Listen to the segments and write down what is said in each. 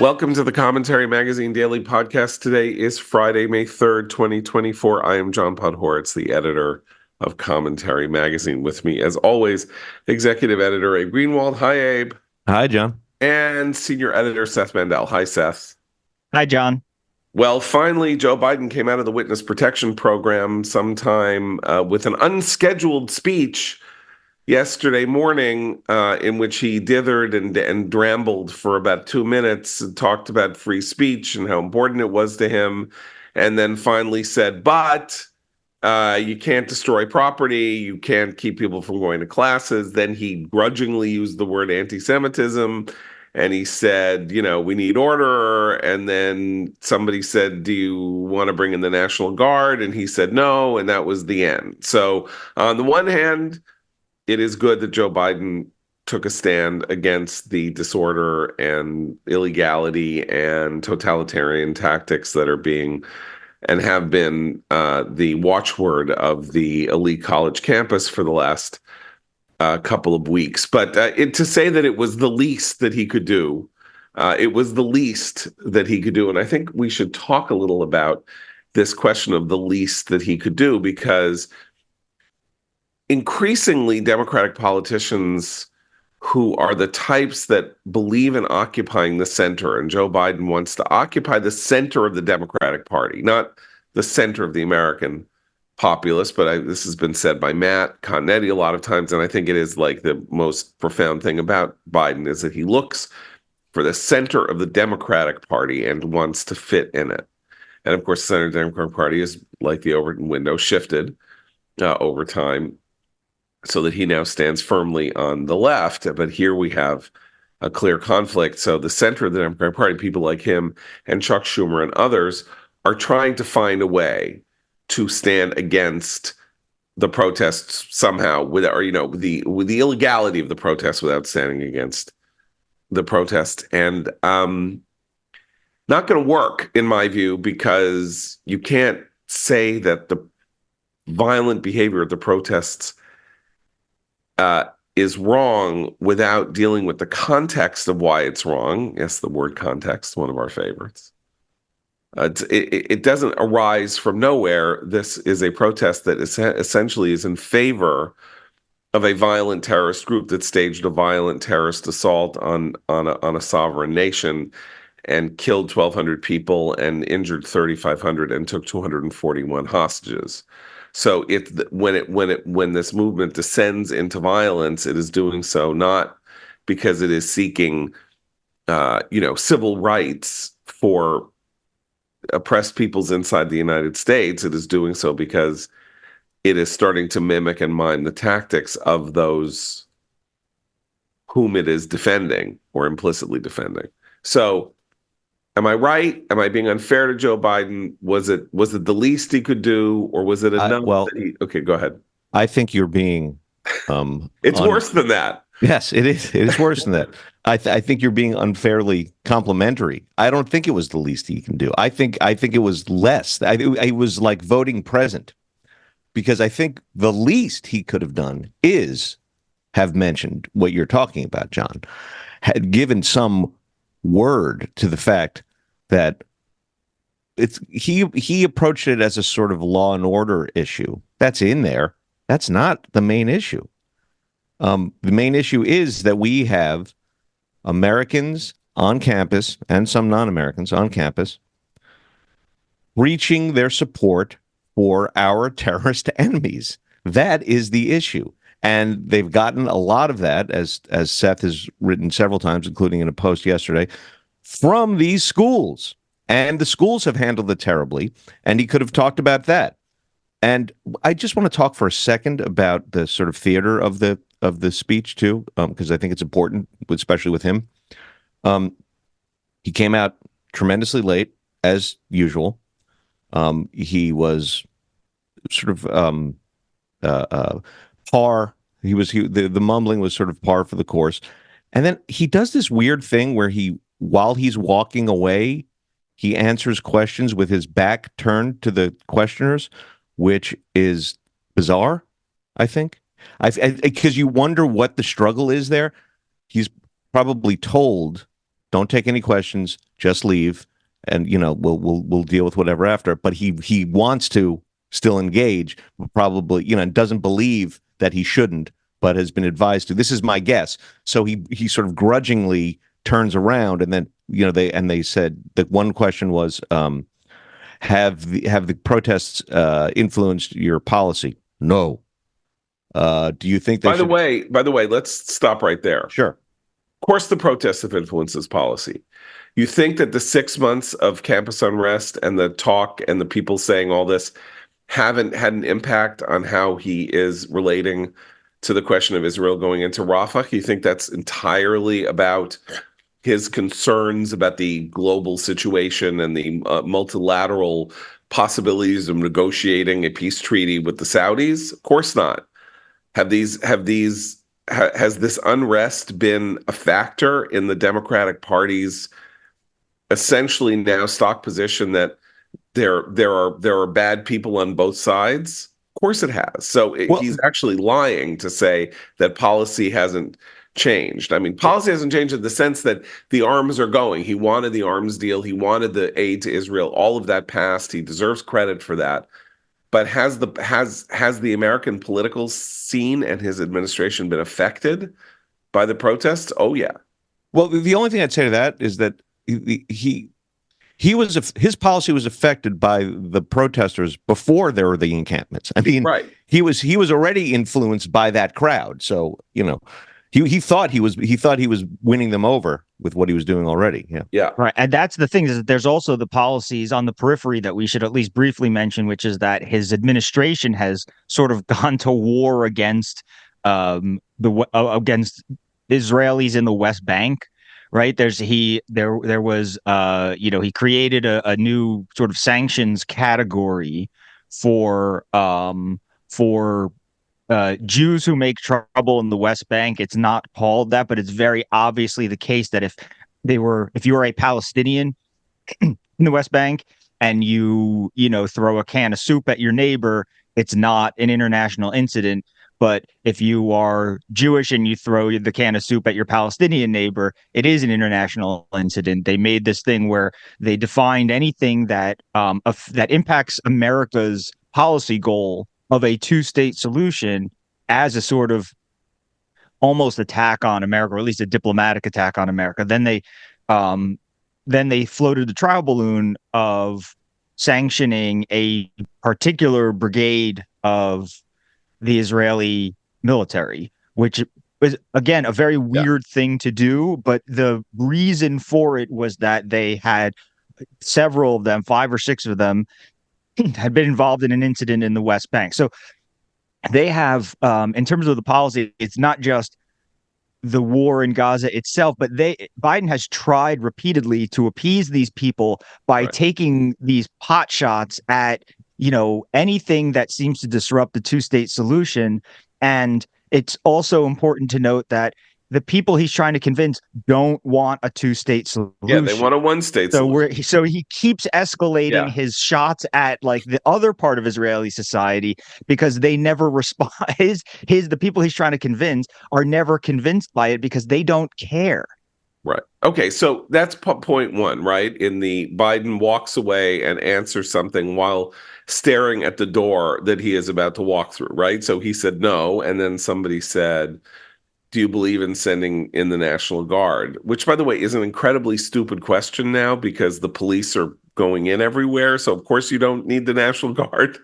Welcome to the Commentary Magazine Daily Podcast. Today is Friday, May 3rd, 2024. I am John Podhoretz, the editor of Commentary Magazine. With me, as always, executive editor Abe Greenwald. Hi, Abe. Hi, John. And senior editor Seth Mandel. Hi, Seth. Hi, John. Well, finally, Joe Biden came out of the witness protection program sometime with an unscheduled speech yesterday morning in which he dithered and drambled for about 2 minutes and talked about free speech and how important it was to him, and then finally said, but you can't destroy property, you can't keep people from going to classes. Then he grudgingly used the word anti-Semitism, and he said, we need order. And then somebody said, do you want to bring in the National Guard? And he said no, and that was the end. So on the one hand, it is good that Joe Biden took a stand against the disorder and illegality and totalitarian tactics that are being and have been the watchword of the elite college campus for the last couple of weeks. But to say that it was the least that he could do, it was the least that he could do. And I think we should talk a little about this question of the least that he could do, because increasingly, Democratic politicians who are the types that believe in occupying the center, and Joe Biden wants to occupy the center of the Democratic Party, not the center of the American populace, but this has been said by Matt Continetti a lot of times, and I think it is like the most profound thing about Biden is that he looks for the center of the Democratic Party and wants to fit in it. And of course, the center of the Democratic Party is like the Overton window shifted over time, so that he now stands firmly on the left. But here we have a clear conflict. So the center of the Democratic Party, people like him and Chuck Schumer and others, are trying to find a way to stand against the protests somehow, with the illegality of the protests without standing against the protest. And not going to work, in my view, because you can't say that the violent behavior of the protests is wrong without dealing with the context of why it's wrong. Yes, the word context, one of our favorites. It doesn't arise from nowhere. This is a protest that essentially is in favor of a violent terrorist group that staged a violent terrorist assault on a sovereign nation and killed 1,200 people and injured 3,500 and took 241 hostages. So when this movement descends into violence, it is doing so not because it is seeking, civil rights for oppressed peoples inside the United States. It is doing so because it is starting to mimic and mime the tactics of those whom it is defending or implicitly defending. So, am I right? Am I being unfair to Joe Biden? Was it the least he could do, or was it enough? Okay, go ahead. I think you're being. It's worse than that. Yes, it is. It is worse than that. I think you're being unfairly complimentary. I don't think it was the least he can do. I think it was less. It was like voting present, because I think the least he could have done is have mentioned what you're talking about, John, had given some word to the fact that he approached it as a sort of law and order issue. That's in there. That's not the main issue. The main issue is that we have Americans on campus and some non-Americans on campus reaching their support for our terrorist enemies. That is the issue. And they've gotten a lot of that, as Seth has written several times, including in a post yesterday, from these schools. And the schools have handled it terribly, and he could have talked about that. And I just want to talk for a second about the sort of theater of the speech, too, because I think it's important, especially with him. He came out tremendously late, as usual. He was sort of par. The mumbling was sort of par for the course. And then he does this weird thing where while he's walking away, he answers questions with his back turned to the questioners, which is bizarre, I think. Because you wonder what the struggle is there. He's probably told, don't take any questions, just leave, and we'll deal with whatever after. But he wants to still engage, but probably doesn't believe that he shouldn't, but has been advised to. This is my guess. So he sort of grudgingly turns around, and then they said that one question was, have the protests influenced your policy? No. Do you think they should? By the way, let's stop right there. Of Sure. course, the protests have influenced his policy. You think that the 6 months of campus unrest and the talk and the people saying all this haven't had an impact on how he is relating to the question of Israel going into Rafah? You think that's entirely about his concerns about the global situation and the multilateral possibilities of negotiating a peace treaty with the Saudis? Of course not. Has this unrest been a factor in the Democratic Party's essentially now stock position that there are bad people on both sides? Of course it has. So Well, he's actually lying to say that policy hasn't changed. I mean, policy hasn't changed in the sense that the arms are going. He wanted the arms deal. He wanted the aid to Israel. All of that passed. He deserves credit for that. But has the American political scene and his administration been affected by the protests? Oh yeah. well, the only thing I'd say to that is that his policy was affected by the protesters before there were the encampments. I mean, Right. he was already influenced by that crowd. So he thought he was winning them over with what he was doing already. Yeah. Yeah. Right. And that's the thing, is that there's also the policies on the periphery that we should at least briefly mention, which is that his administration has sort of gone to war against against Israelis in the West Bank. Right. There was he created a new sort of sanctions category for Jews who make trouble in the West Bank. It's not called that, but it's very obviously the case that if you are a Palestinian in the West Bank and you throw a can of soup at your neighbor, it's not an international incident. But if you are Jewish and you throw the can of soup at your Palestinian neighbor, it is an international incident. They made this thing where they defined anything that that impacts America's policy goal of a two-state solution as a sort of almost attack on America, or at least a diplomatic attack on America. Then they floated the trial balloon of sanctioning a particular brigade of the Israeli military, which was, again, a very weird thing to do. But the reason for it was that they had several of them, 5 or 6 of them, had been involved in an incident in the West Bank. So they have, in terms of the policy, it's not just the war in Gaza itself, but Biden has tried repeatedly to appease these people by taking these pot shots at anything that seems to disrupt the two-state solution. And it's also important to note that the people he's trying to convince don't want a two-state solution. Yeah, they want a one-state solution. So he keeps escalating his shots at like the other part of Israeli society, because they never respond. The people he's trying to convince are never convinced by it because they don't care. Right. Okay, so that's point one, right? In the Biden walks away and answers something while staring at the door that he is about to walk through, right? So he said no, and then somebody said, do you believe in sending in the National Guard? Which, by the way, is an incredibly stupid question now because the police are going in everywhere. So, of course, you don't need the National Guard.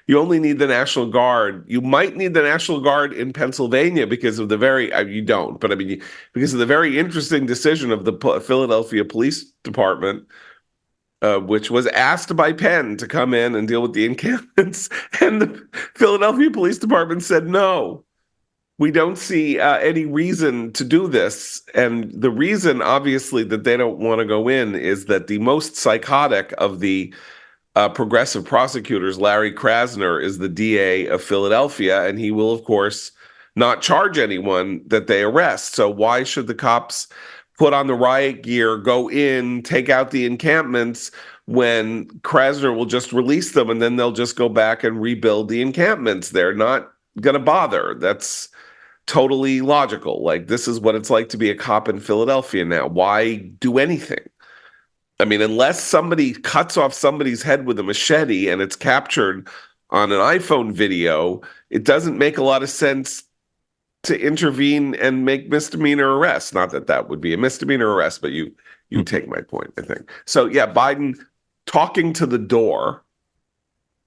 You only need the National Guard. You might need the National Guard in Pennsylvania because of you don't, but I mean, because of the very interesting decision of the Philadelphia Police Department, which was asked by Penn to come in and deal with the encampments. And the Philadelphia Police Department said no. We don't see any reason to do this. And the reason, obviously, that they don't want to go in is that the most psychotic of the progressive prosecutors, Larry Krasner, is the DA of Philadelphia, and he will, of course, not charge anyone that they arrest. So why should the cops put on the riot gear, go in, take out the encampments, when Krasner will just release them and then they'll just go back and rebuild the encampments? They're not going to bother. That's totally logical. Like, this is what it's like to be a cop in Philadelphia now. Why do anything? I mean, unless somebody cuts off somebody's head with a machete and it's captured on an iPhone video, it doesn't make a lot of sense to intervene and make misdemeanor arrests. Not that that would be a misdemeanor arrest, but you take my point, I think. So yeah, Biden talking to the door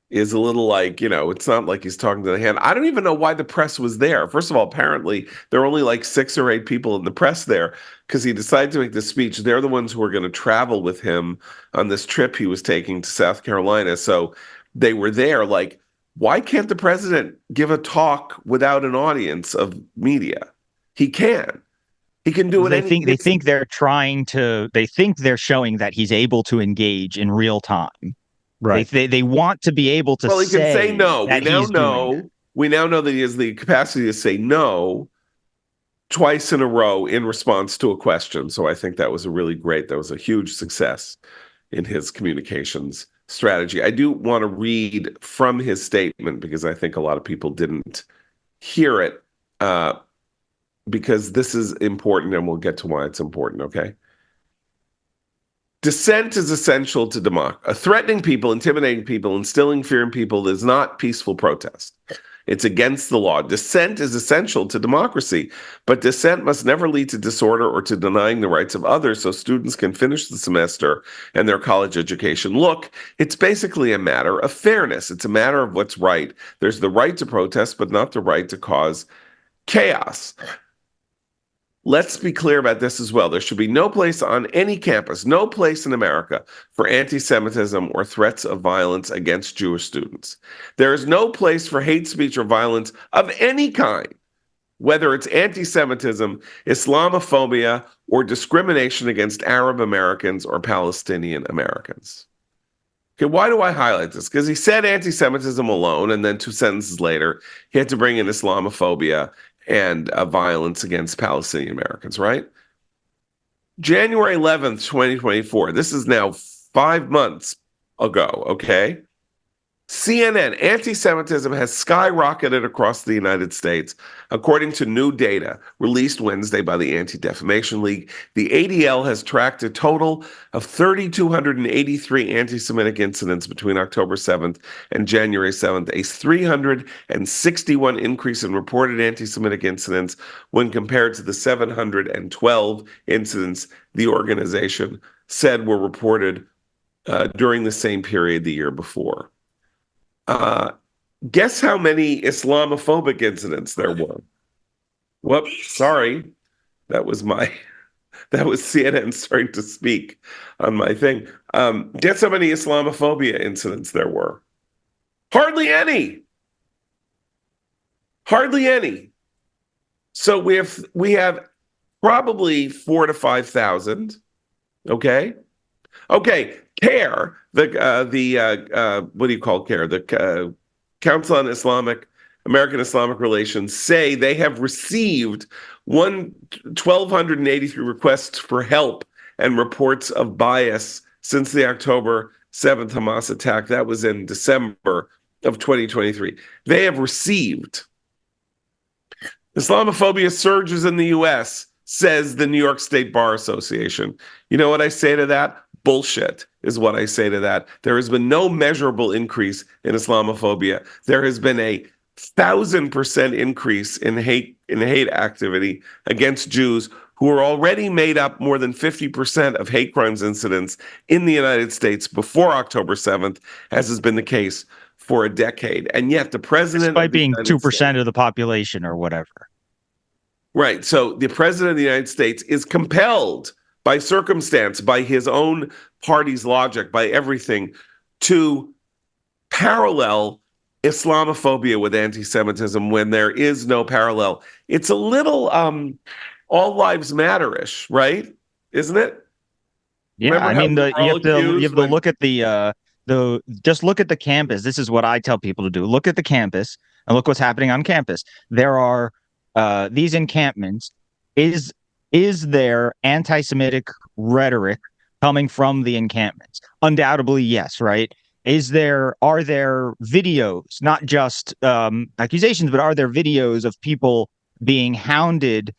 is a little like, it's not like he's talking to the hand. I don't even know why the press was there. First of all, apparently there are only like 6 or 8 people in the press there because he decided to make this speech. They're the ones who are going to travel with him on this trip he was taking to South Carolina. So they were there. Like, why can't the president give a talk without an audience of media? He can. He can do it. They think they're showing that he's able to engage in real time. Right. They want to be able to he can say no. We now know that he has the capacity to say no twice in a row in response to a question. So I think that was a huge success in his communications strategy. I do want to read from his statement because I think a lot of people didn't hear it, because this is important and we'll get to why it's important, okay? Dissent is essential to democracy. Threatening people, intimidating people, instilling fear in people is not peaceful protest. It's against the law. Dissent is essential to democracy, but dissent must never lead to disorder or to denying the rights of others so students can finish the semester and their college education. Look, it's basically a matter of fairness. It's a matter of what's right. There's the right to protest, but not the right to cause chaos. Let's be clear about this as well. There should be no place on any campus, no place in America for anti-Semitism or threats of violence against Jewish students. There is no place for hate speech or violence of any kind, whether it's anti-Semitism, Islamophobia, or discrimination against Arab Americans or Palestinian Americans. Okay, why do I highlight this? Because he said anti-Semitism alone, and then 2 sentences later, he had to bring in Islamophobia and violence against Palestinian Americans, right? January 11th, 2024. This is now 5 months ago, okay? CNN, anti-Semitism has skyrocketed across the United States, according to new data released Wednesday by the Anti-Defamation League. The ADL has tracked a total of 3,283 anti-Semitic incidents between October 7th and January 7th, a 361 increase in reported anti-Semitic incidents when compared to the 712 incidents the organization said were reported during the same period the year before. Guess how many Islamophobic incidents there were? Whoops, sorry. That was CNN starting to speak on my thing. Guess how many Islamophobia incidents there were? Hardly any. Hardly any. So we have probably 4,000 to 5,000. Okay. Okay. CARE, what do you call CARE? The Council on American Islamic Relations say they have received 1,283 requests for help and reports of bias since the October 7th Hamas attack. That was in December of 2023. They have received. Islamophobia surges in the U.S., says the New York State Bar Association. You know what I say to that? Bullshit is what I say to that. There has been no measurable increase in Islamophobia. There has been a 1,000% increase in hate activity against Jews, who are already made up more than 50% of hate crimes incidents in the United States before October 7th, as has been the case for a decade. And yet the president, despite being 2% of the population or whatever. Right. So the president of the United States is compelled by circumstance, by his own party's logic, by everything, to parallel Islamophobia with anti-Semitism when there is no parallel. It's a little all lives matter-ish, right? Isn't it? Yeah, I mean, you have to look at just look at the campus. This is what I tell people to do. Look at the campus and look what's happening on campus. There are these encampments. Is there anti-Semitic rhetoric coming from the encampments? Undoubtedly, yes, right? Are there videos, not just accusations, but are there videos of people being hounded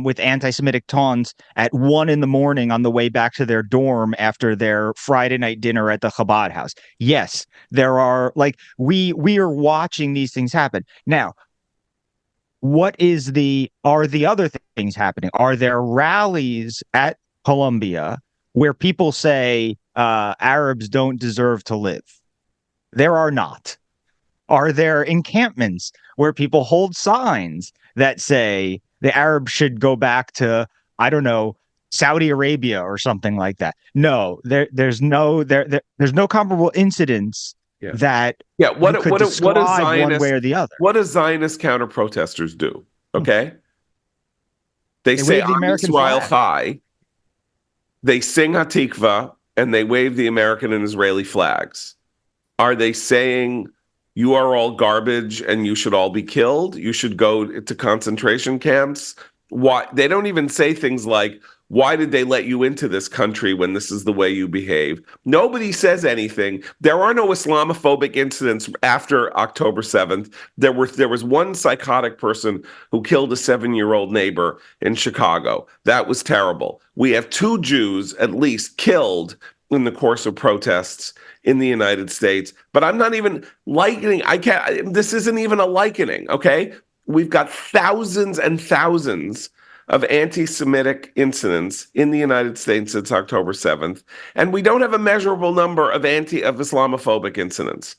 with anti-Semitic taunts at 1 a.m. on the way back to their dorm after their Friday night dinner at the Chabad house. Yes, there are like we are watching these things happen now. Are the other things happening? Are there rallies at Columbia where people say Arabs don't deserve to live? There are not. Are there encampments where people hold signs that say the Arabs should go back to, I don't know, Saudi Arabia or something like that? No, there's no comparable incidents Yeah. that Yeah. you could describe one way or the other. What do Zionist counter protesters do? Okay. They say wave the Am American Yisrael flag. Chai. They sing Hatikva and they wave the American and Israeli flags. Are they saying you are all garbage and you should all be killed? You should go to concentration camps? Why? They don't even say things like, why did they let you into this country when this is the way you behave? Nobody says anything. There are no Islamophobic incidents after October 7th. There was one psychotic person who killed a 7-year-old neighbor in Chicago. That was terrible. We have 2 Jews at least killed in the course of protests in the United States. But I'm not even likening. This isn't even a likening, okay? We've got thousands and thousands of anti-Semitic incidents in the United States since October 7th, and we don't have a measurable number of Islamophobic incidents.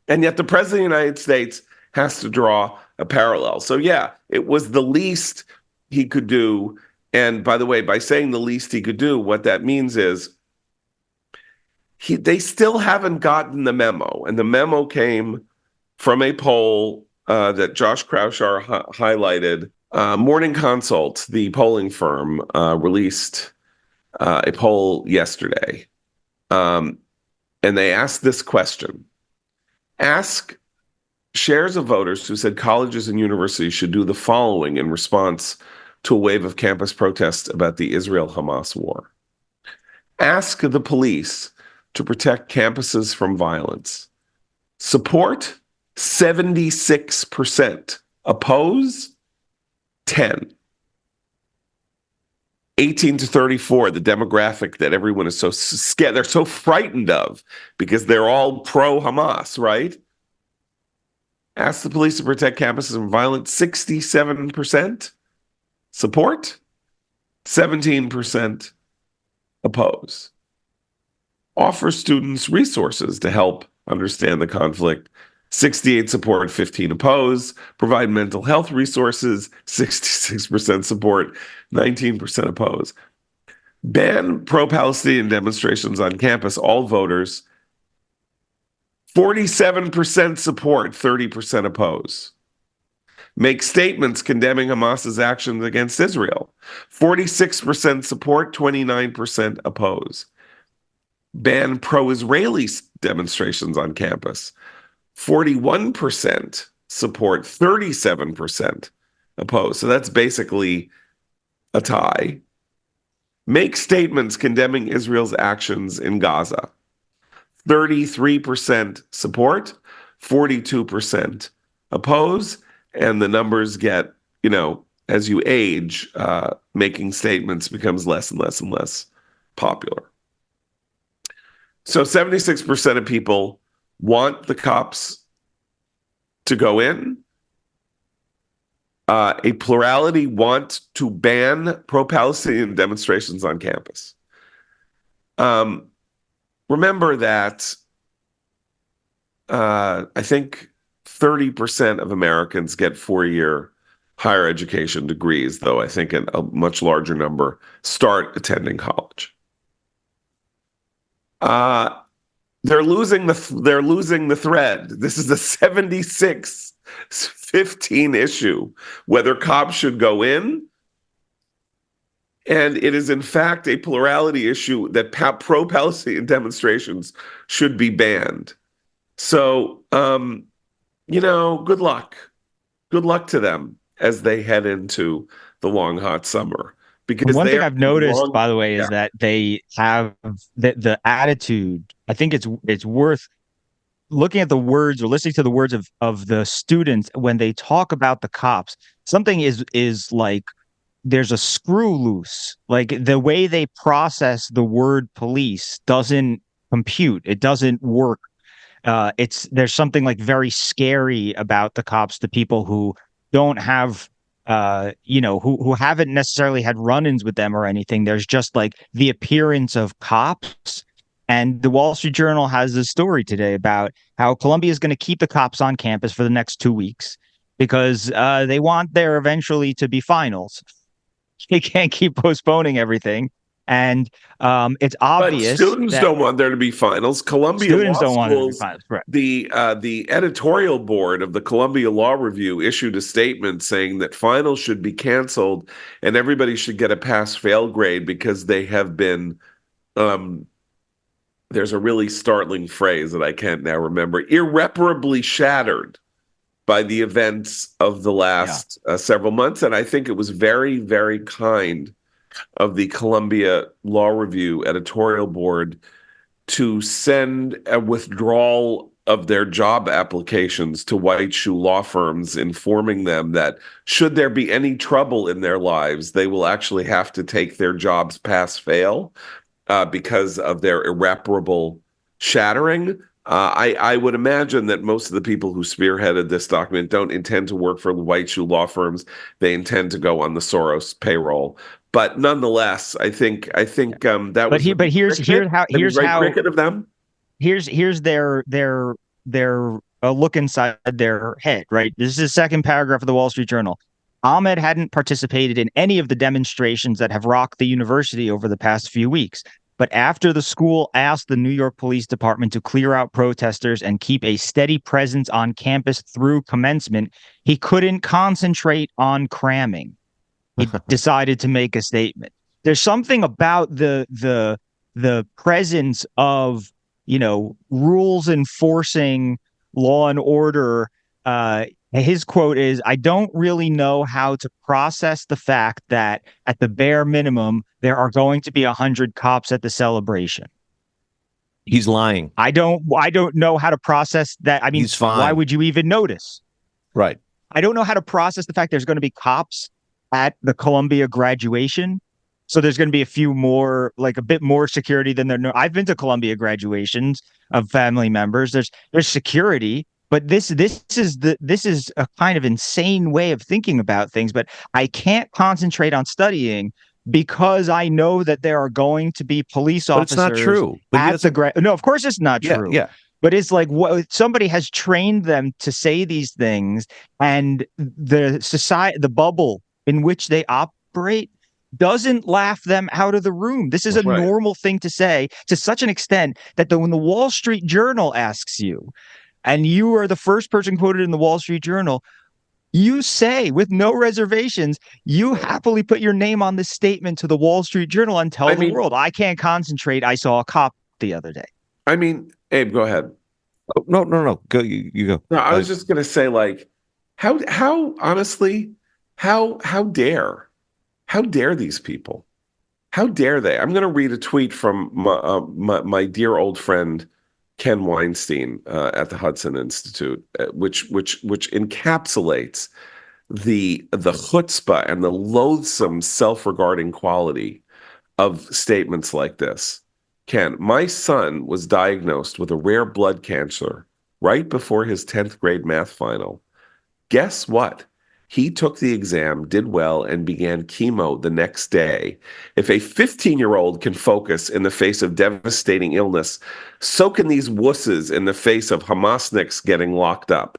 And yet the President of the United States has to draw a parallel. So yeah, it was the least he could do. And by the way, by saying the least he could do, what that means is they still haven't gotten the memo. And the memo came from a poll that Josh Kraushaar highlighted. Morning Consult, the polling firm, released a poll yesterday. And they asked this question. Ask shares of voters who said colleges and universities should do the following in response to a wave of campus protests about the Israel-Hamas war. Ask the police to protect campuses from violence. Support, 76%. Oppose, 10. 18 to 34, the demographic that everyone is so scared, they're so frightened of because they're all pro-Hamas, right? Ask the police to protect campuses from violence, 67%. Support, 17% oppose. Offer students resources to help understand the conflict, 68 support, 15 oppose. Provide mental health resources, 66% support, 19% oppose. Ban pro-Palestinian demonstrations on campus, all voters, 47% support, 30% oppose. Make statements condemning Hamas's actions against Israel, 46% support, 29% oppose. Ban pro-Israeli demonstrations on campus, 41% support, 37% oppose. So that's basically a tie. Make statements condemning Israel's actions in Gaza, 33% support, 42% oppose. And the numbers get, as you age, making statements becomes less and less and less popular. So 76% of people want the cops to go in. A plurality want to ban pro-Palestinian demonstrations on campus. Remember that I think 30% of Americans get 4-year higher education degrees, though I think a much larger number start attending college. They're losing the thread. This is a 76-15 issue, whether cops should go in. And it is, in fact, a plurality issue that pro-Palestinian demonstrations should be banned. So, good luck. Good luck to them as they head into the long, hot summer. Because one thing I've noticed, by the way, is that they have the attitude. I think it's worth looking at the words or listening to the words of the students when they talk about the cops. Something is like there's a screw loose. Like the way they process the word police doesn't compute. It doesn't work. There's something like very scary about the cops, the people who don't have who haven't necessarily had run-ins with them or anything. There's just like the appearance of cops. And the Wall Street Journal has a story today about how Columbia is going to keep the cops on campus for the next 2 weeks because they want there eventually to be finals. They can't keep postponing everything. And it's But obvious students that don't want there to be finals. Columbia students Law don't want it to be School's finals. Correct. the editorial board of the Columbia Law Review issued a statement saying that finals should be canceled and everybody should get a pass-fail grade because they have been there's a really startling phrase that I can't now remember, irreparably shattered by the events of the last several months. And I think it was very, very kind of the Columbia Law Review editorial board to send a withdrawal of their job applications to white shoe law firms, informing them that should there be any trouble in their lives, they will actually have to take their jobs pass fail because of their irreparable shattering. I would imagine that most of the people who spearheaded this document don't intend to work for white shoe law firms. They intend to go on the Soros payroll. But nonetheless, I think that was here's very how cricket of them. here's their a look inside their head, right? This is the second paragraph of the Wall Street Journal. Ahmed hadn't participated in any of the demonstrations that have rocked the university over the past few weeks. But after the school asked the New York Police Department to clear out protesters and keep a steady presence on campus through commencement, he couldn't concentrate on cramming. He decided to make a statement. There's something about the presence of, rules enforcing law and order. His quote is, "I don't really know how to process the fact that at the bare minimum, there are going to be 100 cops at the celebration." He's lying. I don't know how to process that. I mean, He's fine. Why would you even notice? Right. I don't know how to process the fact there's going to be cops at the Columbia graduation. So there's going to be a bit more security than there. I've been to Columbia graduations of family members. There's security, but this is a kind of insane way of thinking about things. But I can't concentrate on studying because I know that there are going to be police officers. But it's not true. At the no, of course it's not true. Yeah. But it's like somebody has trained them to say these things, and the society, the bubble in which they operate, doesn't laugh them out of the room. This is a normal thing to say, to such an extent that when the Wall Street Journal asks you, and you are the first person quoted in the Wall Street Journal, you say with no reservations, you happily put your name on this statement to the Wall Street Journal and tell the world, I can't concentrate. I saw a cop the other day. I mean, Abe, go ahead. Oh, no. Go, you go. No, I was just going to say, like, how honestly, how dare these people? How dare they? I'm going to read a tweet from my dear old friend Ken Weinstein at the Hudson Institute, which encapsulates the chutzpah and the loathsome self-regarding quality of statements like this. Ken, my son was diagnosed with a rare blood cancer right before his 10th grade math final. Guess what? He took the exam, did well, and began chemo the next day. If a 15-year-old can focus in the face of devastating illness, so can these wusses in the face of Hamasniks getting locked up.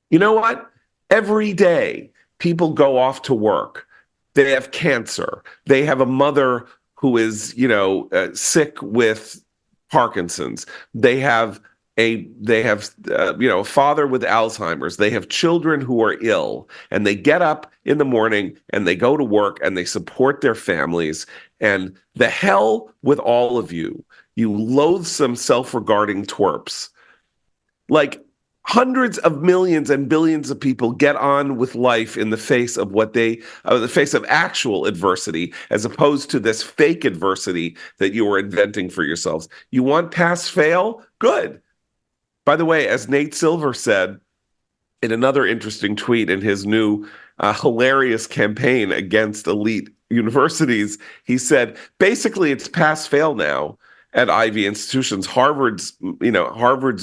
You know what? Every day, people go off to work. They have cancer. They have a mother who is, sick with Parkinson's. They have a father with Alzheimer's. They have children who are ill, and they get up in the morning and they go to work and they support their families. And the hell with all of you, you loathsome self-regarding twerps. Like, hundreds of millions and billions of people get on with life in the face of the face of actual adversity, as opposed to this fake adversity that you are inventing for yourselves. You want pass fail? Good. By the way, as Nate Silver said in another interesting tweet in his new hilarious campaign against elite universities. He said, basically, it's pass fail now at Ivy institutions. Harvard's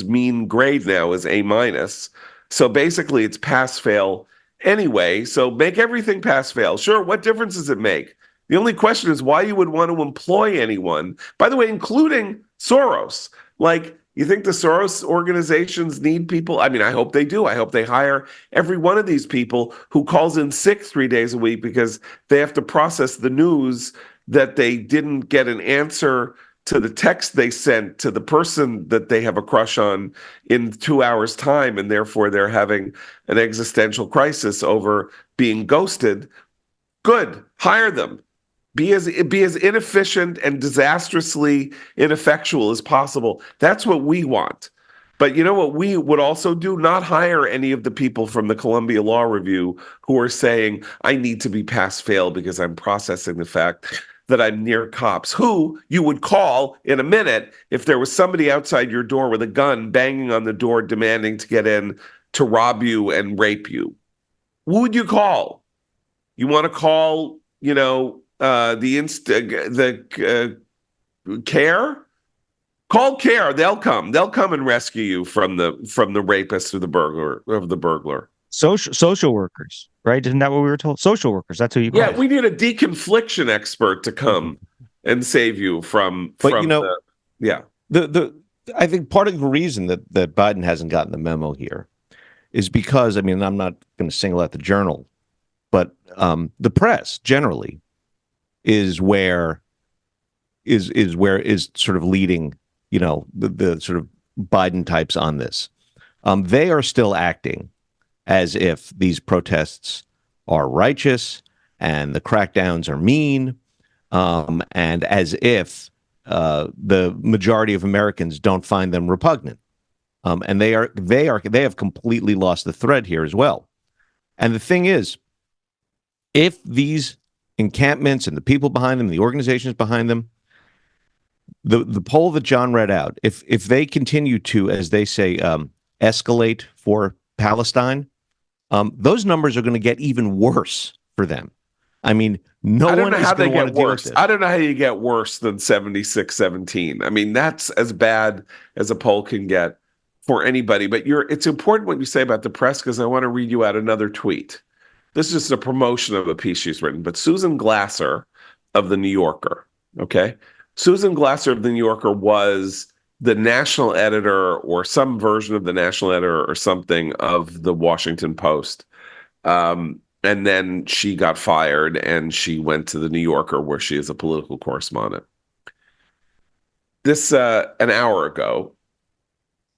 mean grade now is A minus. So basically, it's pass fail anyway. So make everything pass fail. Sure, what difference does it make? The only question is why you would want to employ anyone, by the way, including Soros. Like, you think the Soros organizations need people? I mean, I hope they do. I hope they hire every one of these people who calls in sick 3 days a week because they have to process the news that they didn't get an answer to the text they sent to the person that they have a crush on in 2 hours' time, and therefore they're having an existential crisis over being ghosted. Good, hire them. Be as inefficient and disastrously ineffectual as possible. That's what we want. But you know what we would also do? Not hire any of the people from the Columbia Law Review who are saying, I need to be pass fail because I'm processing the fact that I'm near cops, who you would call in a minute if there was somebody outside your door with a gun banging on the door demanding to get in to rob you and rape you. Who would you call? You want to call, care? Call care. They'll come. They'll come and rescue you from the rapist or the burglar. Social workers, right? Isn't that what we were told? Social workers. That's who you call. Yeah, we need a deconfliction expert to come and save you from. Yeah. I think part of the reason that Biden hasn't gotten the memo here is because, I mean, I'm not going to single out the Journal, but the press generally is where is sort of leading, the sort of Biden types on this. They are still acting as if these protests are righteous and the crackdowns are mean, and as if the majority of Americans don't find them repugnant. And they have completely lost the thread here as well. And the thing is, if these encampments and the people behind them, the organizations behind them, the poll that John read out, if they continue to, as they say, escalate for Palestine, those numbers are going to get even worse for them. I mean, no one is going to want to deal with this. I don't know how you get worse than 76-17. I mean, that's as bad as a poll can get for anybody. But it's important what you say about the press, because I want to read you out another tweet. This is just a promotion of a piece she's written. But Susan Glasser of The New Yorker, okay? Susan Glasser of The New Yorker was the national editor or some version of the national editor or something of the Washington Post. And then she got fired and she went to The New Yorker, where she is a political correspondent. This, an hour ago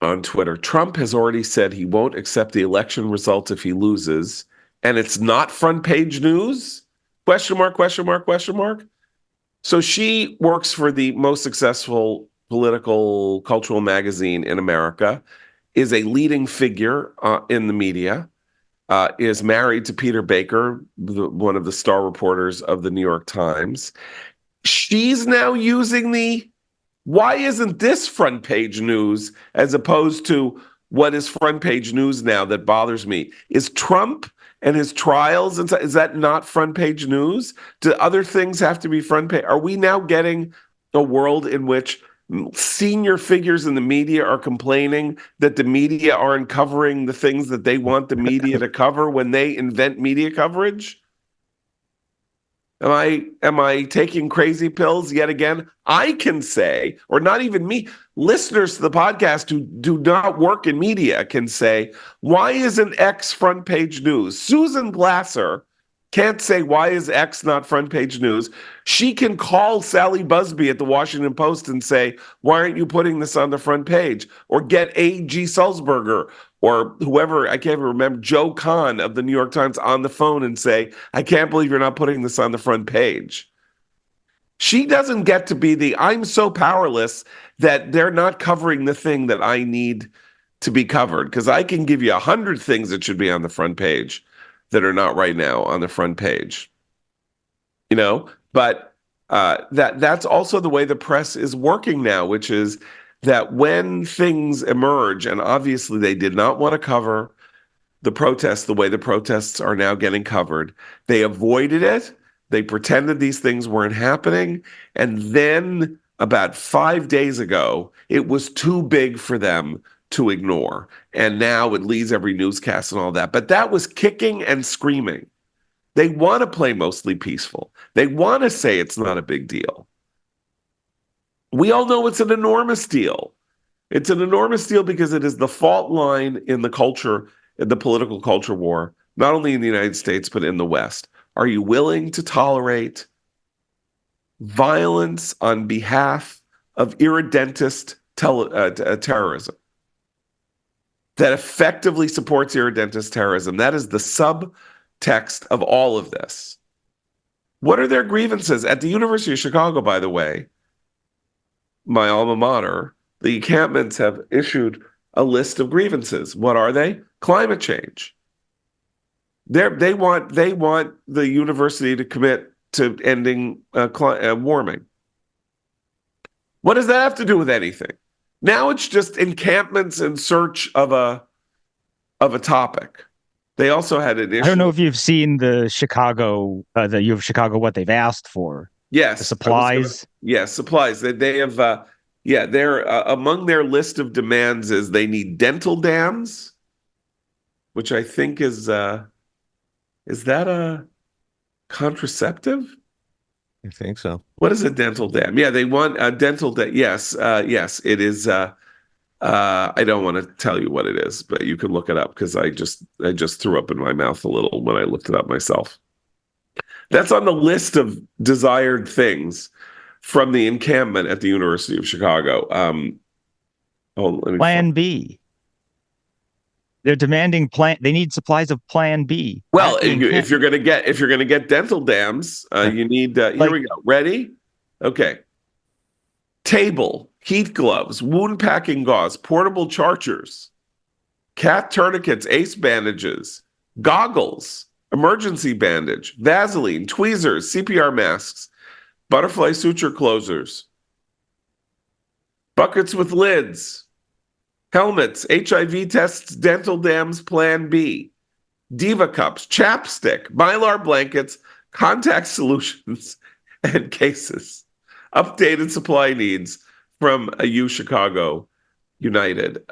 on Twitter, Trump has already said he won't accept the election results if he loses. And it's not front page news? Question mark, question mark, question mark. So she works for the most successful political cultural magazine in America, is a leading figure in the media, is married to Peter Baker, one of the star reporters of the New York Times. She's now using why isn't this front page news as opposed to what is front page news now that bothers me? Is Trump and his trials, is that not front page news? Do other things have to be front page? Are we now getting a world in which senior figures in the media are complaining that the media aren't covering the things that they want the media to cover when they invent media coverage? Am I taking crazy pills yet again? I can say, or not even me, listeners to the podcast who do not work in media can say, why isn't X front page news? Susan Glasser can't say, why is X not front page news? She can call Sally Busby at the Washington Post and say, why aren't you putting this on the front page? Or get A.G. Sulzberger or whoever, I can't even remember, Joe Kahn of the New York Times on the phone and say, I can't believe you're not putting this on the front page. She doesn't get to be I'm so powerless that they're not covering the thing that I need to be covered, because I can give you 100 things that should be on the front page that are not right now on the front page. But that's also the way the press is working now, which is that when things emerge, and obviously they did not want to cover the protests the way the protests are now getting covered. They avoided it. They pretended these things weren't happening. And then about 5 days ago, it was too big for them to ignore. And now it leads every newscast and all that. But that was kicking and screaming. They want to play mostly peaceful. They want to say it's not a big deal. We all know it's an enormous deal. It's an enormous deal because it is the fault line in the culture, in the political culture war, not only in the United States, but in the West. Are you willing to tolerate violence on behalf of irredentist terrorism that effectively supports irredentist terrorism? That is the subtext of all of this. What are their grievances? At the University of Chicago, by the way, my alma mater, the encampments have issued a list of grievances. What are they? Climate change. They want the university to commit to ending warming. What does that have to do with anything? Now it's just encampments in search of a topic. They also had an issue. I don't know if you've seen the U of Chicago, what they've asked for. Yes, the supplies. Yes, supplies. They have. They're among their list of demands is they need dental dams, which I think is that a contraceptive? I think so. What is a dental dam? Yeah, they want a dental dam. Yes, yes, it is. I don't want to tell you what it is, but you can look it up because I just threw up in my mouth a little when I looked it up myself. That's on the list of desired things from the encampment at the University of Chicago. Plan B. They're demanding They need supplies of Plan B. Well, if you're gonna get dental dams, you need. Here we go. Ready? Okay. Table, heat gloves, wound packing gauze, portable chargers, cat tourniquets, ace bandages, goggles, emergency bandage, Vaseline, tweezers, CPR masks, butterfly suture closers, buckets with lids, helmets, HIV tests, dental dams, Plan B, Diva cups, chapstick, Mylar blankets, contact solutions, and cases. Updated supply needs from a U Chicago United.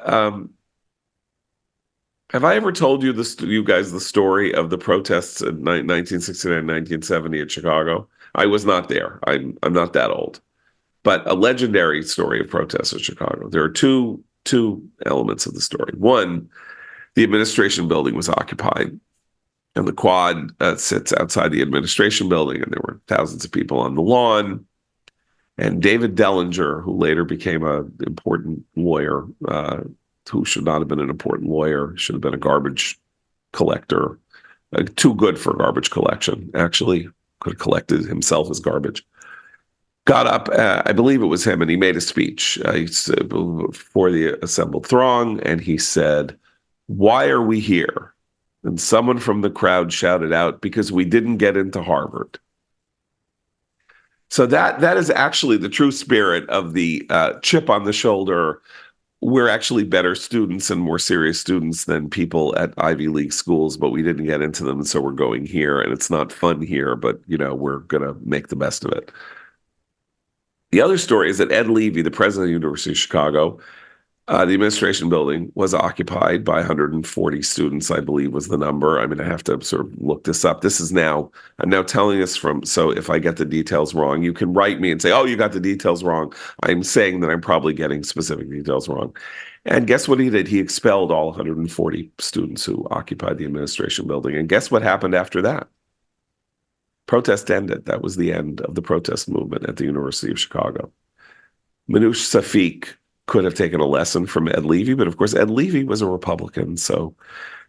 Have I ever told you you guys the story of the protests in 1969, 1970 in Chicago? I was not there. I'm not that old, but a legendary story of protests in Chicago. There are two elements of the story. One, the administration building was occupied, and the quad sits outside the administration building, and there were thousands of people on the lawn. And David Dellinger, who later became an important lawyer, who should not have been an important lawyer, should have been a garbage collector, too good for garbage collection, actually, could have collected himself as garbage, got up, I believe it was him, and he made a speech for the assembled throng, and he said, "Why are we here?" And someone from the crowd shouted out, "Because we didn't get into Harvard." So that is actually the true spirit of the chip on the shoulder. We're actually better students and more serious students than people at Ivy League schools, but we didn't get into them, and so we're going here, and it's not fun here, but we're gonna make the best of it. The other story is that Ed Levy, the president of the University of Chicago, the administration building was occupied by 140 students, I believe was the number. I mean, I have to sort of look this up. I'm now telling this so if I get the details wrong, you can write me and say, "Oh, you got the details wrong." I'm saying that I'm probably getting specific details wrong. And guess what he did? He expelled all 140 students who occupied the administration building. And guess what happened after that? Protest ended. That was the end of the protest movement at the University of Chicago. Manoush Safik could have taken a lesson from Ed Levy, but of course Ed Levy was a Republican, so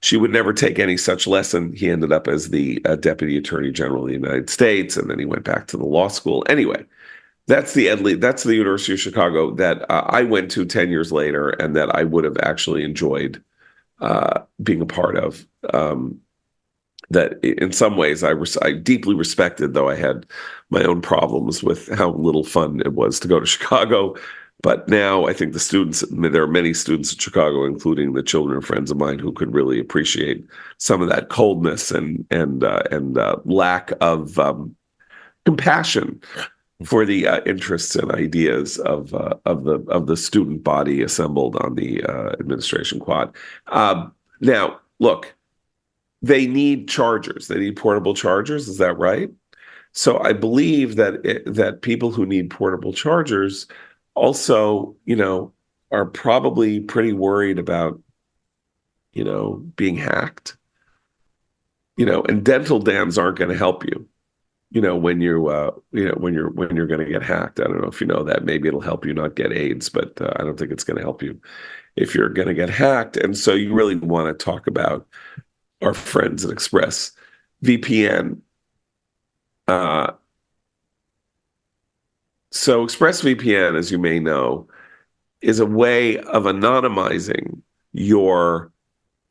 she would never take any such lesson. He ended up as the Deputy Attorney General of the United States, and then he went back to the law school. Anyway, that's the University of Chicago that I went to 10 years later, and that I would have actually enjoyed being a part of. That in some ways I deeply respected, though I had my own problems with how little fun it was to go to Chicago. But now I think there are many students in Chicago, including the children of friends of mine, who could really appreciate some of that coldness and lack of compassion for the interests and ideas of the student body assembled on the administration quad. Now, look, they need chargers. They need portable chargers. Is that right? So I believe that people who need portable chargers also, are probably pretty worried about, being hacked. And dental dams aren't going to help you. When you're going to get hacked. I don't know if you know that. Maybe it'll help you not get AIDS, but I don't think it's going to help you if you're going to get hacked. And so you really want to talk about our friends at Express VPN. So ExpressVPN, as you may know, is a way of anonymizing your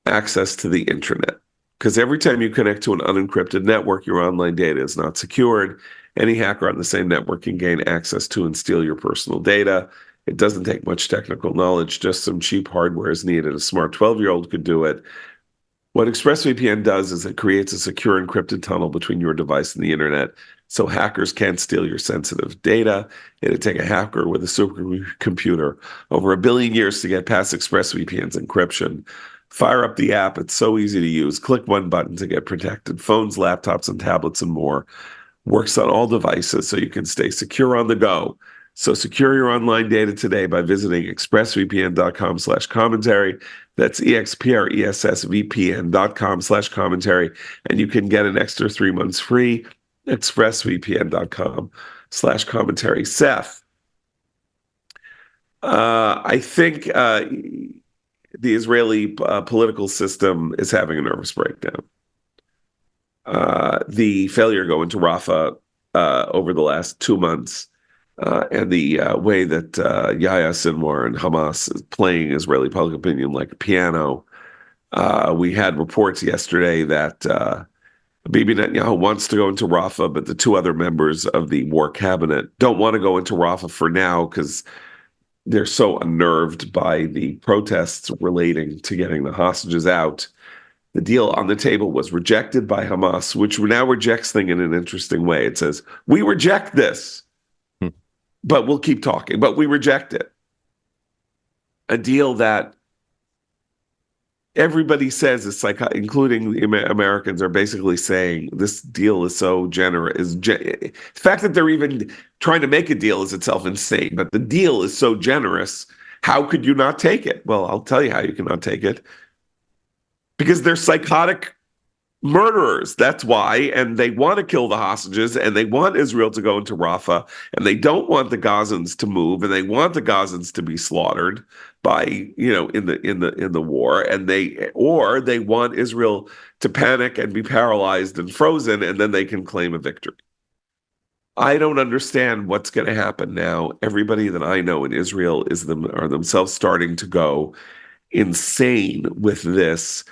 access to the internet. Because every time you connect to an unencrypted network, your online data is not secured. Any hacker on the same network can gain access to and steal your personal data. It doesn't take much technical knowledge, just some cheap hardware is needed. A smart 12-year-old could do it. What ExpressVPN does is it creates a secure encrypted tunnel between your device and the internet, so hackers can't steal your sensitive data. It'd take a hacker with a supercomputer over 1 billion years to get past ExpressVPN's encryption. Fire up the app. It's so easy to use. Click one button to get protected. Phones, laptops, and tablets, and more. Works on all devices so you can stay secure on the go. So secure your online data today by visiting expressvpn.com/commentary. That's expressvpn.com/commentary. And you can get an extra 3 months free. expressvpn.com/commentary. Seth, I think the Israeli political system is having a nervous breakdown. The failure to go into Rafah over the last 2 months, and the way that Yahya Sinwar and Hamas is playing Israeli public opinion like a piano. We had reports yesterday that Bibi Netanyahu wants to go into Rafah, but the 2 other members of the war cabinet don't want to go into Rafah for now because they're so unnerved by the protests relating to getting the hostages out. The deal on the table was rejected by Hamas, which now rejects things in an interesting way. It says, we reject this, but we'll keep talking, but we reject it. A deal that everybody says, it's like, including the Americans, are basically saying this deal is so generous. The fact that they're even trying to make a deal is itself insane, but the deal is so generous. How could you not take it? Well, I'll tell you how you cannot take it. Because they're psychotic murderers. That's why. And they want to kill the hostages, and they want Israel to go into Rafah, and they don't want the Gazans to move, and they want the Gazans to be slaughtered by, in the war, and they want Israel to panic and be paralyzed and frozen, and then they can claim a victory. I don't understand what's going to happen now. Everybody that I know in Israel are themselves starting to go insane with this.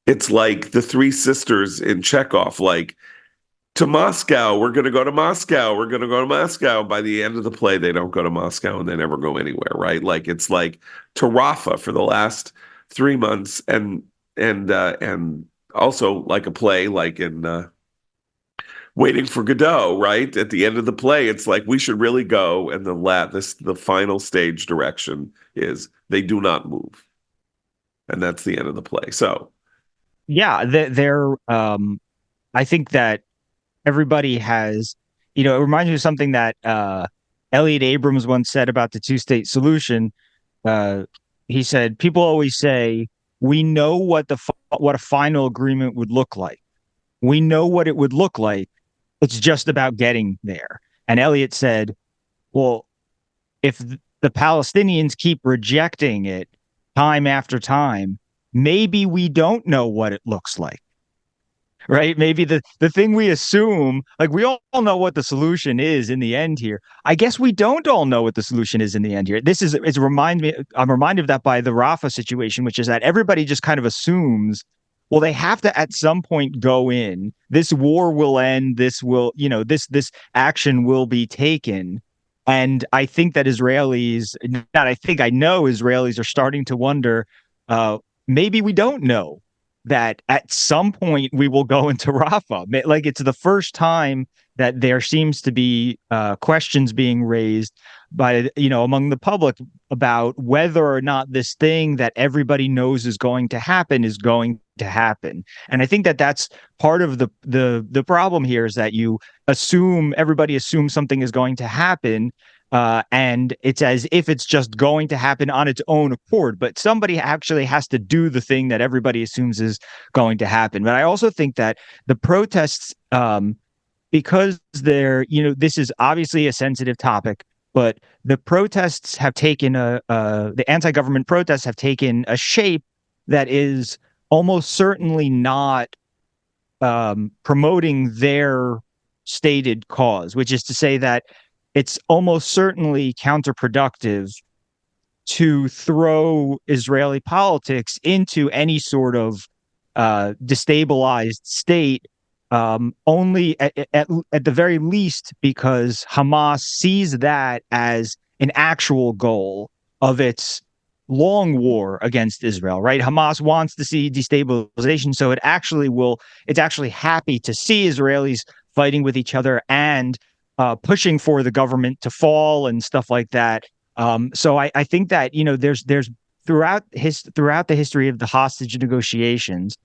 It's like the 3 sisters in Chekhov, like, to Moscow, we're going to go to Moscow, we're going to go to Moscow. By the end of the play, they don't go to Moscow and they never go anywhere, right? Like, it's like to Rafah for the last 3 months, and also like a play, like in Waiting for Godot, right? At the end of the play, it's like we should really go, and the final stage direction is they do not move, and that's the end of the play. So. Yeah, I think that everybody has, it reminds me of something that Elliot Abrams once said about the 2-state solution. He said, people always say, we know what a final agreement would look like. We know what it would look like. It's just about getting there. And Elliot said, well, if the Palestinians keep rejecting it time after time, maybe we don't know what it looks like, right? Maybe the thing we assume, like, we all know what the solution is in the end here. I guess we don't all know what the solution is in the end here. I'm reminded of that by the Rafah situation, which is that everybody just kind of assumes, well, they have to at some point go in. This war will end. This will, this action will be taken. And I think that Israelis, not I think, I know Israelis are starting to wonder, maybe we don't know that at some point we will go into Rafah. Like it's the first time that there seems to be questions being raised by, among the public about whether or not this thing that everybody knows is going to happen is going to happen. And I think that that's part of the problem here, is that everybody assumes something is going to happen, and it's as if it's just going to happen on its own accord. But somebody actually has to do the thing that everybody assumes is going to happen. But I also think that the protests, because this is obviously a sensitive topic, but the protests have taken the anti-government protests have taken a shape that is almost certainly not promoting their stated cause, which is to say that it's almost certainly counterproductive to throw Israeli politics into any sort of destabilized state, only at the very least because Hamas sees that as an actual goal of its long war against Israel, right? Hamas wants to see destabilization, so it's actually happy to see Israelis fighting with each other and pushing for the government to fall and stuff like that. So I think that there's throughout the history of the hostage negotiations,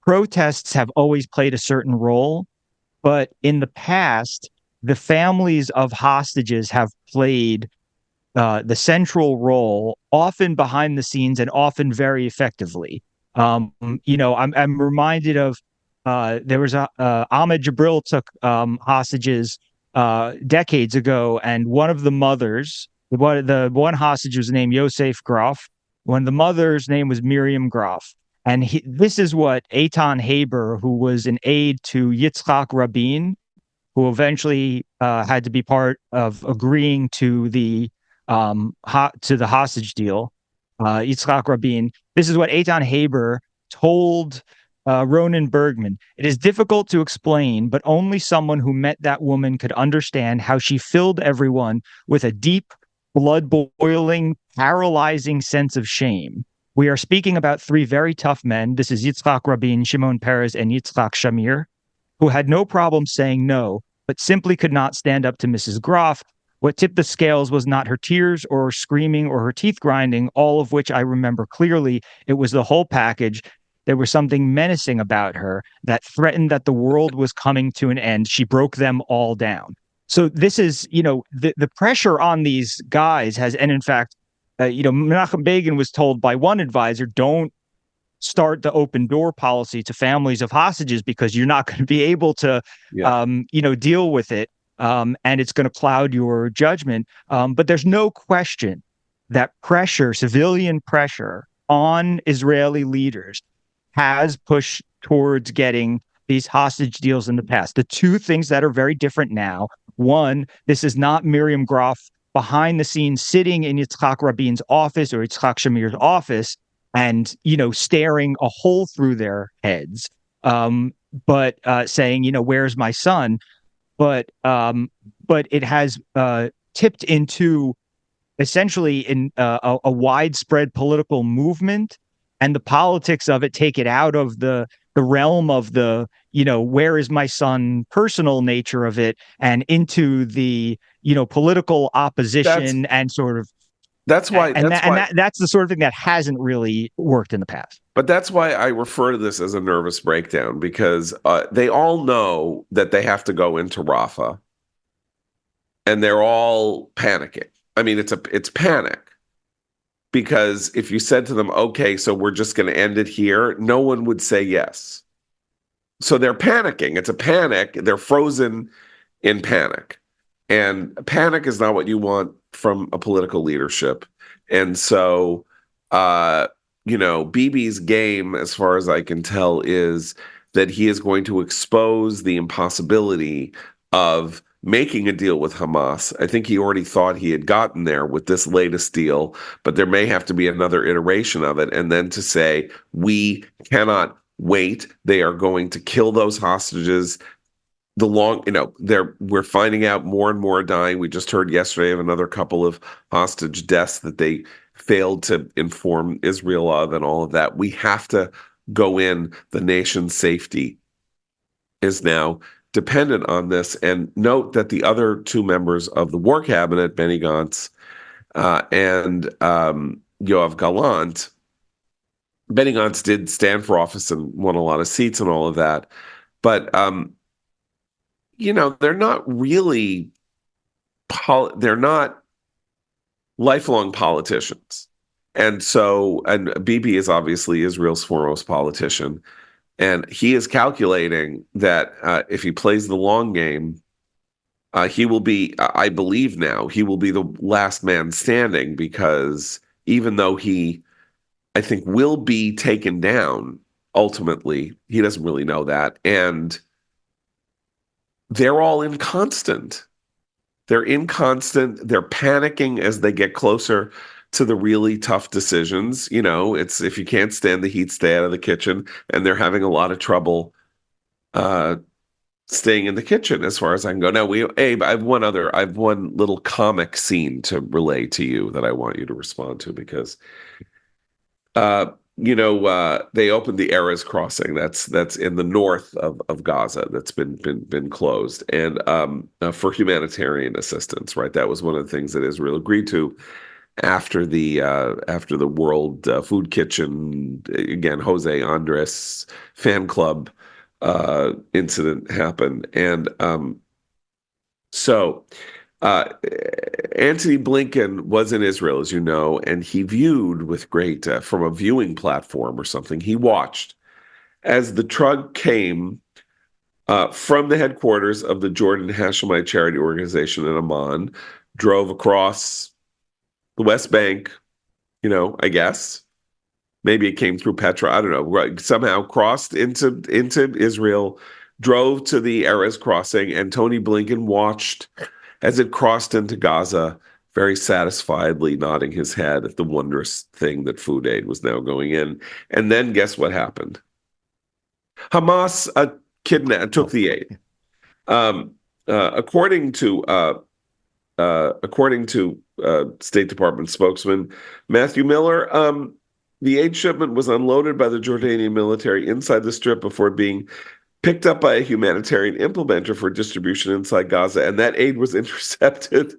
protests have always played a certain role, but in the past, the families of hostages have played the central role, often behind the scenes and often very effectively. I'm reminded of there was Ahmed Jibril took hostages decades ago, and one of the mothers, the one hostage was named Yosef Graf. One of the mother's name was Miriam Graf. And this is what Eitan Haber, who was an aide to Yitzhak Rabin, who eventually had to be part of agreeing to the hostage deal, Yitzhak Rabin. This is what Eitan Haber told Ronan Bergman. It is difficult to explain, but only someone who met that woman could understand how she filled everyone with a deep, blood-boiling, paralyzing sense of shame. We are speaking about three very tough men. This is Yitzhak Rabin, Shimon Peres, and Yitzhak Shamir, who had no problem saying no, but simply could not stand up to Mrs. Groff. What tipped the scales was not her tears or screaming or her teeth grinding, all of which I remember clearly. It was the whole package. There was something menacing about her that threatened that the world was coming to an end. She broke them all down. So this is, the pressure on these guys has, and in fact, Menachem Begin was told by one advisor, don't start the open door policy to families of hostages because you're not going to be able to, deal with it. And it's going to cloud your judgment. But there's no question that civilian pressure on Israeli leaders has pushed towards getting these hostage deals in the past. The two things that are very different now, one, this is not Miriam Groff behind the scenes sitting in Yitzhak Rabin's office or Yitzhak Shamir's office and, staring a hole through their heads, but saying, where's my son? But it has tipped into essentially in a widespread political movement, and the politics of it take it out of the realm of the where is my son personal nature of it, and into the political opposition and sort of that's why that's the sort of thing that hasn't really worked in the past. But that's why I refer to this as a nervous breakdown, because they all know that they have to go into Rafah, and they're all panicking. I mean, it's panic, because if you said to them, okay, so we're just going to end it here, no one would say yes. So they're panicking. It's a panic. They're frozen in panic. And panic is not what you want from a political leadership. And so, Bibi's game, as far as I can tell, is that he is going to expose the impossibility of making a deal with Hamas. I think he already thought he had gotten there with this latest deal, but there may have to be another iteration of it. And then to say, we cannot wait. They are going to kill those hostages we're finding out more and more are dying. We just heard yesterday of another couple of hostage deaths that they failed to inform Israel of, and all of that. We have to go in. The nation's safety is now dependent on this. And note that the other two members of the war cabinet, Benny Gantz and Yoav Gallant, Benny Gantz did stand for office and won a lot of seats and all of that, but they're not really they're not lifelong politicians. And Bibi is obviously Israel's foremost politician. And he is calculating that if he plays the long game, he will be, I believe now, he will be the last man standing, because even though he, I think, will be taken down ultimately, he doesn't really know that. And they're all inconstant. They're inconstant. They're panicking as they get closer to the really tough decisions. It's, if you can't stand the heat, stay out of the kitchen. And they're having a lot of trouble staying in the kitchen, as far as I can go. Now, Abe, I have one little comic scene to relay to you that I want you to respond to, because they opened the Erez crossing. That's in the north of Gaza. That's been closed, and for humanitarian assistance. Right, that was one of the things that Israel agreed to after the World Food Kitchen, again, Jose Andres fan club incident happened, and so. Antony Blinken was in Israel, as you know, and he viewed with great, from a viewing platform or something, he watched as the truck came from the headquarters of the Jordan Hashemite Charity Organization in Amman, drove across the West Bank, I guess. Maybe it came through Petra, I don't know, right, somehow crossed into Israel, drove to the Erez crossing, and Tony Blinken watched as it crossed into Gaza, very satisfiedly nodding his head at the wondrous thing that food aid was now going in. And then guess what happened? Hamas took the aid. According to State Department spokesman Matthew Miller, the aid shipment was unloaded by the Jordanian military inside the strip before being picked up by a humanitarian implementer for distribution inside Gaza, and that aid was intercepted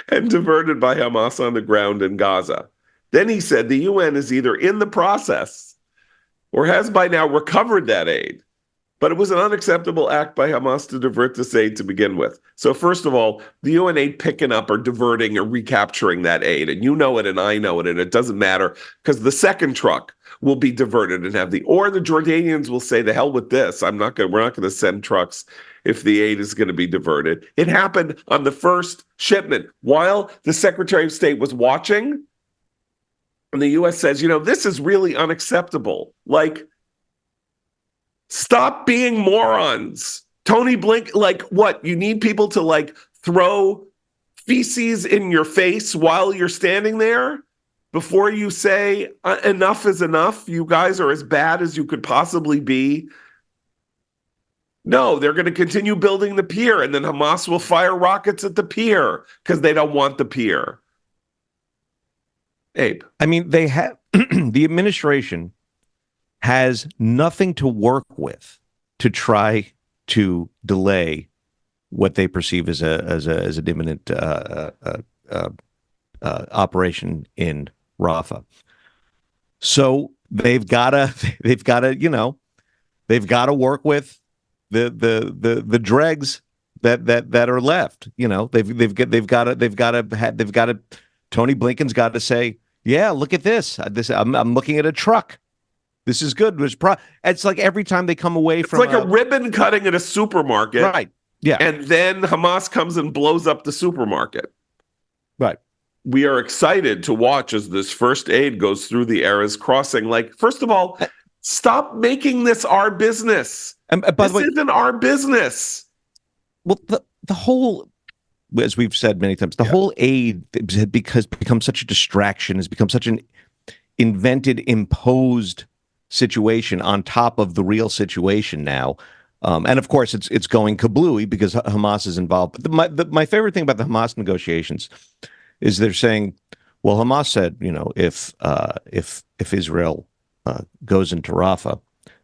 and diverted by Hamas on the ground in Gaza. Then he said the UN is either in the process or has by now recovered that aid, but it was an unacceptable act by Hamas to divert this aid to begin with. So first of all, the UN ain't picking up or diverting or recapturing that aid, and you know it and I know it, and it doesn't matter, because the second truck will be diverted and or the Jordanians will say, the hell with this. we're not going to send trucks if the aid is going to be diverted. It happened on the first shipment while the Secretary of State was watching. And the U.S. says, this is really unacceptable. Like, stop being morons. Tony Blink, what? You need people to throw feces in your face while you're standing there? Before you say enough is enough, you guys are as bad as you could possibly be. No, they're going to continue building the pier, and then Hamas will fire rockets at the pier because they don't want the pier. Abe. I mean, they have the administration has nothing to work with to try to delay what they perceive as an imminent operation in Rafah. So they've got to work with the dregs that are left. They've got to. Tony Blinken's got to say, yeah, look at this. I'm looking at a truck. This is good. It's like every time they come away from, it's like a ribbon cutting at a supermarket, right? Yeah, and then Hamas comes and blows up the supermarket, right? We are excited to watch as this first aid goes through the Erez crossing. First of all, stop making this our business. By the way, isn't our business. Well, the whole, as we've said many times, the whole aid has become such a distraction, has become such an invented, imposed situation on top of the real situation now. And of course, it's going kablooey because Hamas is involved. But my favorite thing about the Hamas negotiations is they're saying, well, Hamas said, if Israel goes into Rafah,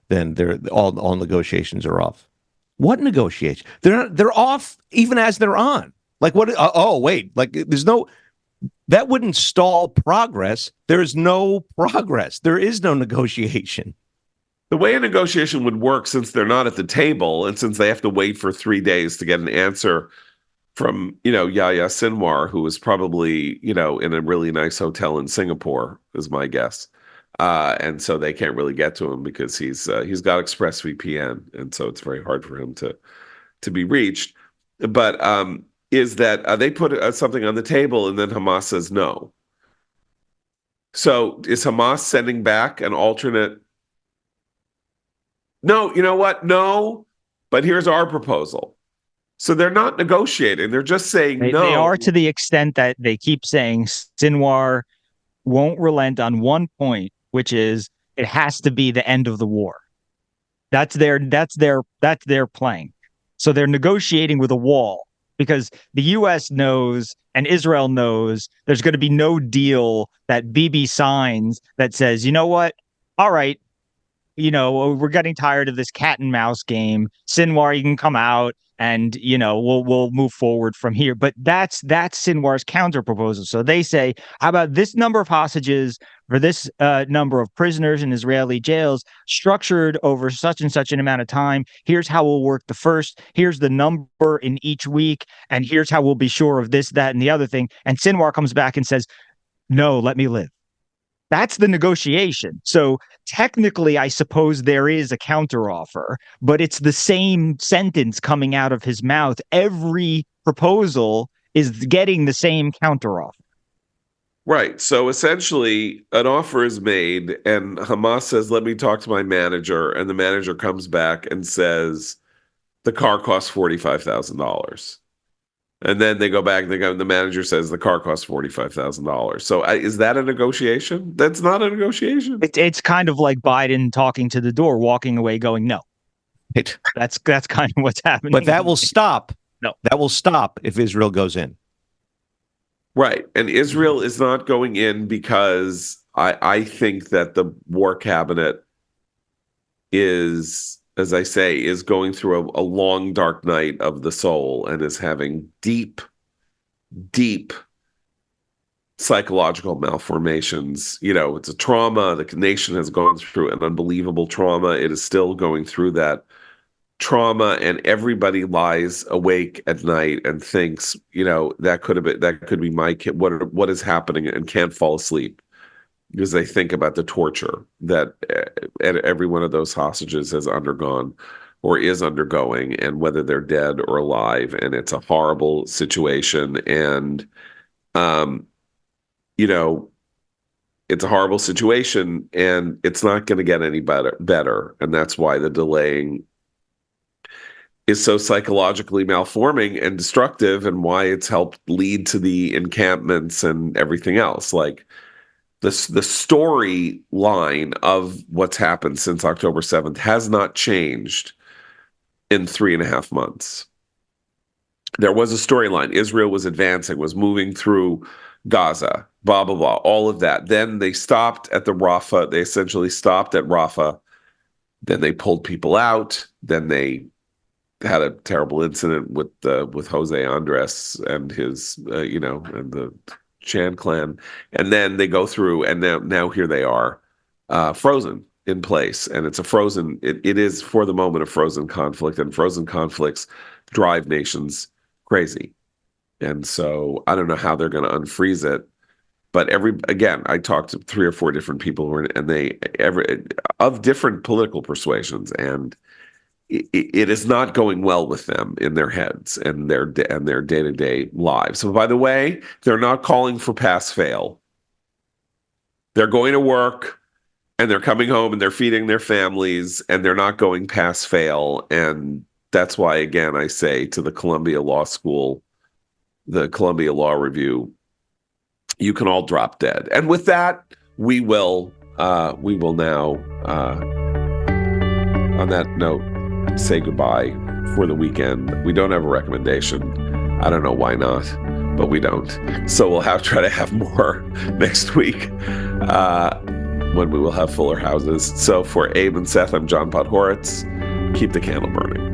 then all negotiations are off. What negotiation? They're off even as they're on. Like what? Oh wait, like there's no. That wouldn't stall progress. There is no progress. There is no negotiation. The way a negotiation would work, since they're not at the table and since they have to wait for 3 days to get an answer from, Yahya Sinwar, who is probably, in a really nice hotel in Singapore, is my guess. And so they can't really get to him because he's got ExpressVPN, and so it's very hard for him to be reached. But is that they put something on the table and then Hamas says no. So is Hamas sending back an alternate? No, you know what? No, but here's our proposal. So they're not negotiating. They're just saying no. They are, to the extent that they keep saying Sinwar won't relent on one point, which is it has to be the end of the war. That's their playing. So they're negotiating with a wall because the U.S. knows and Israel knows there's going to be no deal that Bibi signs that says, you know what? All right, we're getting tired of this cat and mouse game. Sinwar, you can come out and, we'll move forward from here. But that's Sinwar's counter proposal. So they say, how about this number of hostages for this number of prisoners in Israeli jails structured over such and such an amount of time? Here's how we'll work the first. Here's the number in each week. And here's how we'll be sure of this, that, and the other thing. And Sinwar comes back and says, no, let me live. That's the negotiation. So technically, I suppose there is a counteroffer, but it's the same sentence coming out of his mouth. Every proposal is getting the same counteroffer. Right. So essentially, an offer is made, and Hamas says, let me talk to my manager. And the manager comes back and says, the car costs $45,000. And then they go back and the manager says the car costs $45,000. So is that a negotiation? That's not a negotiation. It's kind of like Biden talking to the door, walking away, going, no. That's kind of what's happening. But that will stop. No. That will stop if Israel goes in. Right. And Israel is not going in because I think that the war cabinet is, as I say, is going through a long, dark night of the soul and is having deep, deep psychological malformations. It's a trauma. The nation has gone through an unbelievable trauma. It is still going through that trauma, and everybody lies awake at night and thinks, that could be my kid. What is happening, and can't fall asleep because they think about the torture that every one of those hostages has undergone or is undergoing, and whether they're dead or alive. And it's a horrible situation. And, it's a horrible situation, and it's not going to get any better. And that's why the delaying is so psychologically malforming and destructive, and why it's helped lead to the encampments and everything else. Like, the storyline of what's happened since October 7th has not changed in 3.5 months. There was a storyline. Israel was advancing, was moving through Gaza, blah, blah, blah, all of that. Then they stopped at the Rafah. They essentially stopped at Rafah. Then they pulled people out. Then they had a terrible incident with Jose Andres and his, and the Chan clan, and then they go through, and now here they are, frozen in place, and it's a frozen. It is for the moment a frozen conflict, and frozen conflicts drive nations crazy, and so I don't know how they're going to unfreeze it. But I talked to 3 or 4 different people and they of different political persuasions, and it is not going well with them in their heads and their day-to-day lives. So, by the way, they're not calling for pass-fail. They're going to work, and they're coming home, and they're feeding their families, and they're not going pass-fail. And that's why, again, I say to the Columbia Law School, the Columbia Law Review, you can all drop dead. And with that, we will now, on that note, say goodbye for the weekend. We don't have a recommendation. I don't know why not, but we don't. So we'll try to have more next week when we will have fuller houses. So for Abe and Seth, I'm John Podhoretz. Keep the candle burning.